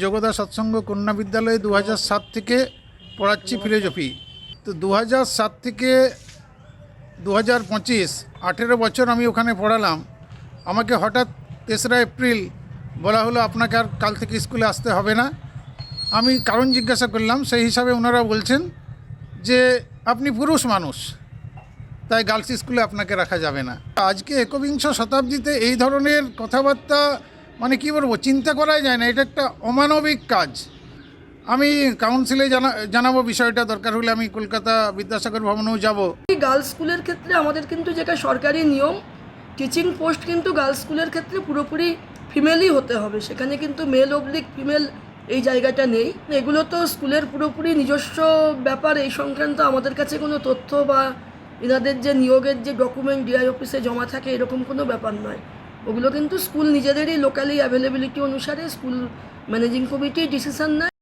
যোগদা সৎসঙ্গ কন্যা বিদ্যালয়ে 2007 থেকে পড়াচ্ছি ফিলোজফি। তো 2007 থেকে 2025 18 বছর আমি ওখানে পড়ালাম। আমাকে হঠাৎ 3রা এপ্রিল বলা হলো আপনাকে আর কাল থেকে স্কুলে আসতে হবে না। আমি কারণ জিজ্ঞাসা করলাম, সেই হিসাবে ওনারা বলছেন যে আপনি পুরুষ মানুষ, তাই গার্লস স্কুলে আপনাকে রাখা যাবে না। আজকে একবিংশ শতাব্দীতে এই ধরনের কথাবার্তা মানে কী বলবো, চিন্তা করাই যায় না। এটা একটা অমানবিক কাজ। আমি কাউন্সিলে জানাবো বিষয়টা, দরকার হলে আমি কলকাতা বিদ্যাসাগর ভবনেও যাব। গার্লস স্কুলের ক্ষেত্রে আমাদের কিন্তু যেটা সরকারি নিয়ম, টিচিং পোস্ট কিন্তু গার্লস স্কুলের ক্ষেত্রে পুরোপুরি ফিমেলই হতে হবে। সেখানে কিন্তু মেল অবলিক ফিমেল এই জায়গাটা নেই। এগুলো তো স্কুলের পুরোপুরি নিজস্ব ব্যাপার। এই সংক্রান্ত আমাদের কাছে কোনো তথ্য বা এনাদের যে নিয়োগের যে ডকুমেন্ট ডিআই অফিসে জমা থাকে এরকম কোনো ব্যাপার নয়। ওগুলো কিন্তু স্কুল নিজেদেরই লোকালি অ্যাভেলেবিলিটি অনুসারে স্কুল ম্যানেজিং কমিটি ডিসিশন নেয়।